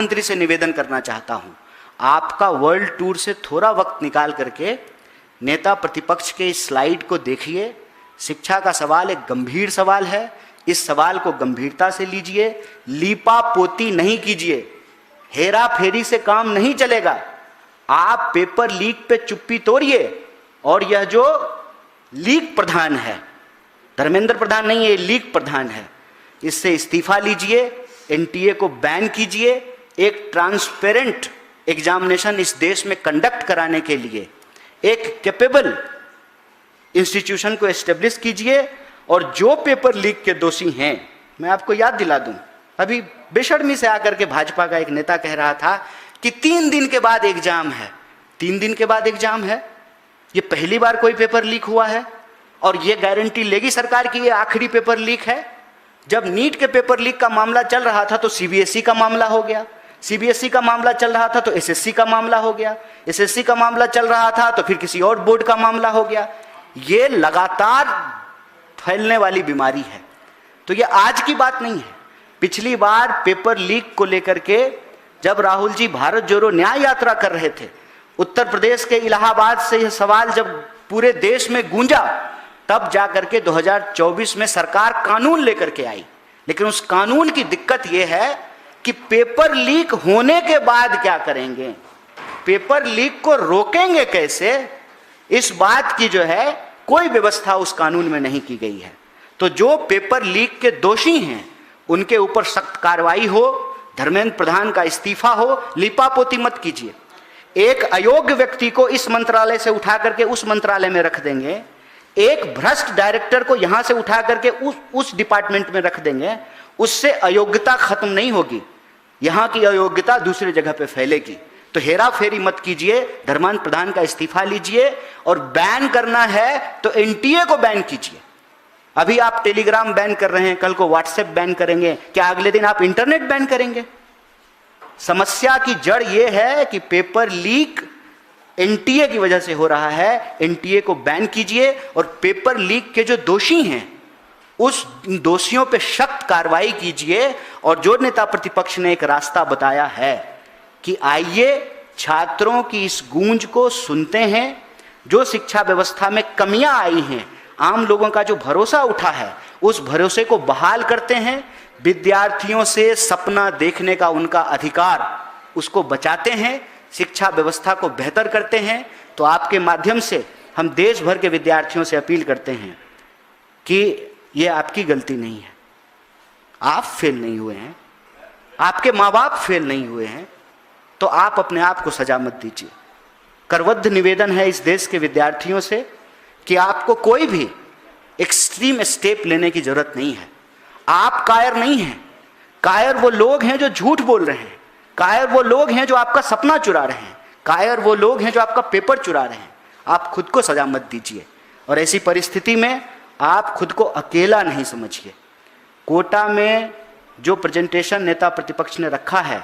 मंत्री से निवेदन करना चाहता हूं, आपका वर्ल्ड टूर से थोड़ा वक्त निकाल करके नेता प्रतिपक्ष के इस स्लाइड को देखिए। शिक्षा का सवाल एक गंभीर सवाल है, इस सवाल को गंभीरता से लीजिए, लीपा पोती नहीं कीजिए, हेरा फेरी से काम नहीं चलेगा। आप पेपर लीक पे चुप्पी तोड़िए और यह जो लीक प्रधान है, धर्मेंद्र प्रधान नहीं है, लीक प्रधान है, इससे इस्तीफा लीजिए, एनटीए को बैन कीजिए, एक ट्रांसपेरेंट एग्जामिनेशन इस देश में कंडक्ट कराने के लिए एक कैपेबल इंस्टीट्यूशन को एस्टेब्लिश कीजिए। और जो पेपर लीक के दोषी हैं, मैं आपको याद दिला दूं, अभी बेशर्मी से आकर के भाजपा का एक नेता कह रहा था कि 3 दिन के बाद एग्जाम है। 3 दिन के बाद एग्जाम है? ये पहली बार कोई पेपर लीक हुआ है? और ये गारंटी लेगी सरकार कि ये आखिरी पेपर लीक है? जब नीट के पेपर लीक का मामला चल रहा था तो सीबीएसई का मामला हो गया, सीबीएसई का मामला चल रहा था तो एसएससी का मामला हो गया, एसएससी का मामला चल रहा था तो फिर किसी और बोर्ड का मामला हो गया। ये लगातार फैलने वाली बीमारी है। तो ये आज की बात नहीं है। पिछली बार पेपर लीक को लेकर के जब राहुल जी भारत जोड़ो न्याय यात्रा कर रहे थे, उत्तर प्रदेश के इलाहाबाद से यह सवाल जब पूरे देश में गूंजा, तब जाकर के 2024 में सरकार कानून लेकर के आई। लेकिन उस कानून की दिक्कत यह है कि पेपर लीक होने के बाद क्या करेंगे, पेपर लीक को रोकेंगे कैसे, इस बात की जो है कोई व्यवस्था उस कानून में नहीं की गई है। तो जो पेपर लीक के दोषी हैं उनके ऊपर सख्त कार्रवाई हो, धर्मेंद्र प्रधान का इस्तीफा हो, लिपापोती मत कीजिए। एक अयोग्य व्यक्ति को इस मंत्रालय से उठा करके उस मंत्रालय में रख देंगे, एक भ्रष्ट डायरेक्टर को यहां से उठा करके उस डिपार्टमेंट में रख देंगे, उससे अयोग्यता खत्म नहीं होगी, यहां की अयोग्यता दूसरी जगह पे फैलेगी। तो हेरा फेरी मत कीजिए, धर्मेंद्र प्रधान का इस्तीफा लीजिए और बैन करना है तो एनटीए को बैन कीजिए। अभी आप टेलीग्राम बैन कर रहे हैं, कल को व्हाट्सएप बैन करेंगे, क्या अगले दिन आप इंटरनेट बैन करेंगे? समस्या की जड़ यह है कि पेपर लीक एनटीए की वजह से हो रहा है, एनटीए को बैन कीजिए और पेपर लीक के जो दोषी हैं उस दोषियों पे सख्त कार्रवाई कीजिए। और जो नेता प्रतिपक्ष ने एक रास्ता बताया है कि आइए छात्रों की इस गूंज को सुनते हैं, जो शिक्षा व्यवस्था में कमियां आई हैं, आम लोगों का जो भरोसा उठा है, उस भरोसे को बहाल करते हैं, विद्यार्थियों से सपना देखने का उनका अधिकार उसको बचाते हैं, शिक्षा व्यवस्था को बेहतर करते हैं। तो आपके माध्यम से हम देश भर के विद्यार्थियों से अपील करते हैं कि ये आपकी गलती नहीं है, आप फेल नहीं हुए हैं, आपके माँ बाप फेल नहीं हुए हैं, तो आप अपने आप को सजा मत दीजिए। करबद्ध निवेदन है इस देश के विद्यार्थियों से कि आपको कोई भी एक्सट्रीम स्टेप लेने की जरूरत नहीं है। आप कायर नहीं हैं, कायर वो लोग हैं जो झूठ बोल रहे हैं, कायर वो लोग हैं जो आपका सपना चुरा रहे हैं, कायर वो लोग हैं जो आपका पेपर चुरा रहे हैं। आप खुद को सजा मत दीजिए और ऐसी परिस्थिति में आप खुद को अकेला नहीं समझिए। कोटा में जो प्रेजेंटेशन नेता प्रतिपक्ष ने रखा है,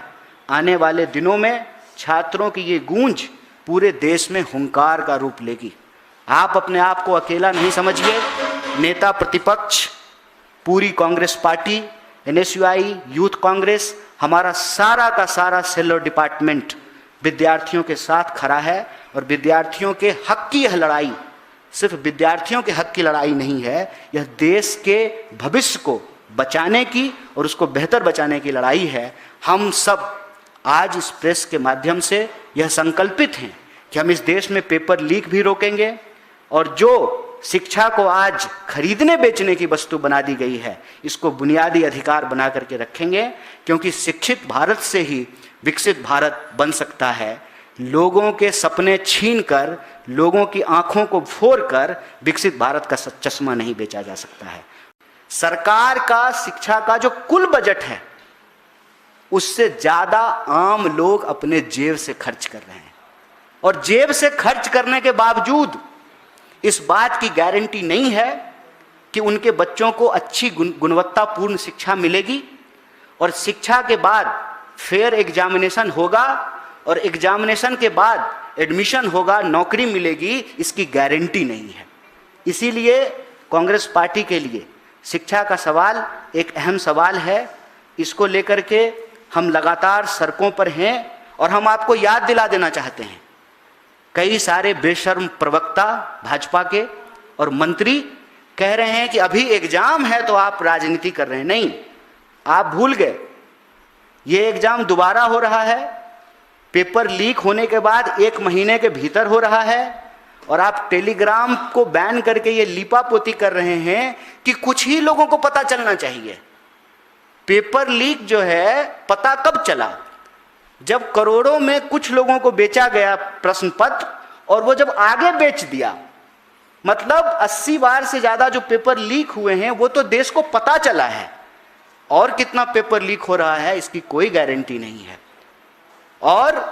आने वाले दिनों में छात्रों की ये गूंज पूरे देश में हुंकार का रूप लेगी। आप अपने आप को अकेला नहीं समझिए। नेता प्रतिपक्ष, पूरी Congress party, NSUI, youth Congress, हमारा सारा का सारा सेल और डिपार्टमेंट विद्यार्थियों के साथ खड़ा है। और विद्यार्थियों के हक की यह लड़ाई सिर्फ विद्यार्थियों के हक की लड़ाई नहीं है, यह देश के भविष्य को बचाने की और उसको बेहतर बचाने की लड़ाई है। हम सब आज इस प्रेस के माध्यम से यह संकल्पित हैं कि हम इस देश में पेपर लीक भी रोकेंगे और जो शिक्षा को आज खरीदने बेचने की वस्तु बना दी गई है, इसको बुनियादी अधिकार बना करके रखेंगे, क्योंकि शिक्षित भारत से ही विकसित भारत बन सकता है। लोगों के सपने छीनकर, लोगों की आंखों को फोड़कर विकसित भारत का चश्मा नहीं बेचा जा सकता है। सरकार का शिक्षा का जो कुल बजट है, उससे ज्यादा आम लोग अपने जेब से खर्च कर रहे हैं और जेब से खर्च करने के बावजूद इस बात की गारंटी नहीं है कि उनके बच्चों को अच्छी गुणवत्तापूर्ण शिक्षा मिलेगी। और शिक्षा के बाद फेयर एग्जामिनेशन होगा और एग्जामिनेशन के बाद एडमिशन होगा, नौकरी मिलेगी, इसकी गारंटी नहीं है। इसीलिए कांग्रेस पार्टी के लिए शिक्षा का सवाल एक अहम सवाल है। इसको लेकर के हम लगातार सड़कों पर हैं और हम आपको याद दिला देना चाहते हैं। कई सारे बेशर्म प्रवक्ता भाजपा के और मंत्री कह रहे हैं कि अभी एग्जाम है तो आप राजनीति कर रहे हैं। नहीं, आप भूल गए, ये एग्जाम दोबारा हो रहा है, पेपर लीक होने के बाद 1 महीने के भीतर हो रहा है, और आप टेलीग्राम को बैन करके ये लीपापोती कर रहे हैं कि कुछ ही लोगों को पता चलना चाहिए। पेपर लीक जो है पता कब चला? जब करोड़ों में कुछ लोगों को बेचा गया प्रश्न पत्र, और वो जब आगे बेच दिया, मतलब 80 बार से ज्यादा जो पेपर लीक हुए हैं वो तो देश को पता चला है, और कितना पेपर लीक हो रहा है इसकी कोई गारंटी नहीं है। और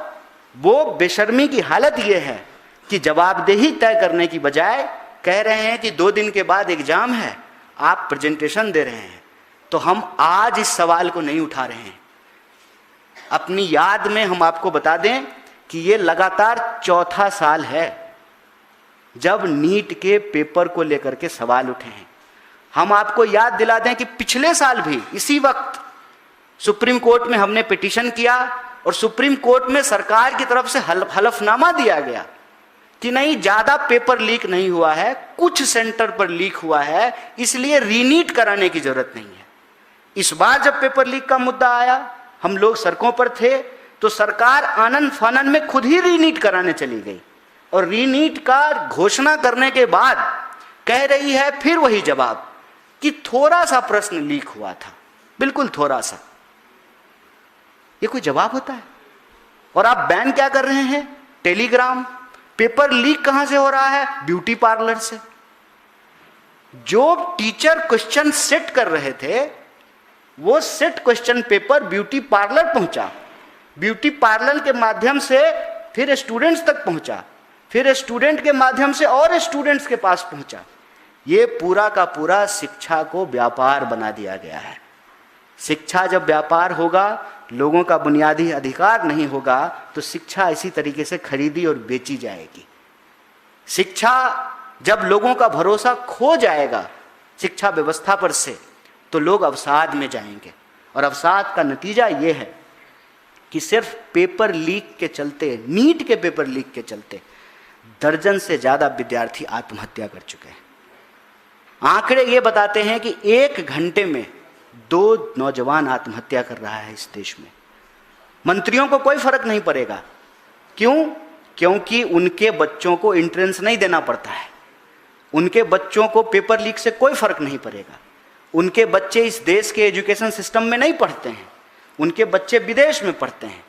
वो बेशर्मी की हालत ये है कि जवाबदेही तय करने की बजाय कह रहे हैं कि 2 दिन के बाद एग्जाम है, आप प्रेजेंटेशन दे रहे हैं। तो हम आज इस सवाल को नहीं उठा रहे हैं। अपनी याद में हम आपको बता दें कि ये लगातार 4था साल है जब नीट के पेपर को लेकर के सवाल उठे हैं। हम आपको याद दिला दें कि पिछले साल भी इसी वक्त सुप्रीम कोर्ट में हमने पिटीशन किया, और सुप्रीम कोर्ट में सरकार की तरफ से हलफनामा दिया गया कि नहीं, ज्यादा पेपर लीक नहीं हुआ है, कुछ सेंटर पर लीक हुआ है, इसलिए रीनीट कराने की जरूरत नहीं है। इस बार जब पेपर लीक का मुद्दा आया, हम लोग सड़कों पर थे, तो सरकार आनन फानन में खुद ही रीनीट कराने चली गई, और रीनीट का घोषणा करने के बाद कह रही है फिर वही जवाब कि थोड़ा सा प्रश्न लीक हुआ था, बिल्कुल थोड़ा सा। ये कोई जवाब होता है? और आप बैन क्या कर रहे हैं? टेलीग्राम। पेपर लीक कहां से हो रहा है? ब्यूटी पार्लर से। जो टीचर क्वेश्चन सेट कर रहे थे, वो set question paper beauty parlour पहुंचा, ब्यूटी पार्लर के माध्यम से फिर स्टूडेंट्स तक पहुंचा, फिर स्टूडेंट के माध्यम से और स्टूडेंट्स के पास पहुंचा। ये पूरा का पूरा शिक्षा को व्यापार बना दिया गया है। शिक्षा जब व्यापार होगा, लोगों का बुनियादी अधिकार नहीं होगा, तो शिक्षा इसी तरीके से खरीदी और बेची जाएगी। शिक्षा जब लोगों का भरोसा खो जाएगा शिक्षा व्यवस्था पर से, तो लोग अवसाद में जाएंगे, और अवसाद का नतीजा ये है कि सिर्फ पेपर लीक के चलते, नीट के पेपर लीक के चलते दर्जन से ज्यादा विद्यार्थी आत्महत्या कर चुके हैं। आंकड़े ये बताते हैं कि 1 घंटे में 2 नौजवान आत्महत्या कर रहा है इस देश में। मंत्रियों को कोई फर्क नहीं पड़ेगा। क्यों? क्योंकि उनके बच्चों को एंट्रेंस नहीं देना पड़ता है, उनके बच्चों को पेपर लीक से कोई फर्क नहीं पड़ेगा। उनके बच्चे इस देश के एजुकेशन सिस्टम में नहीं पढ़ते हैं, उनके बच्चे विदेश में पढ़ते हैं,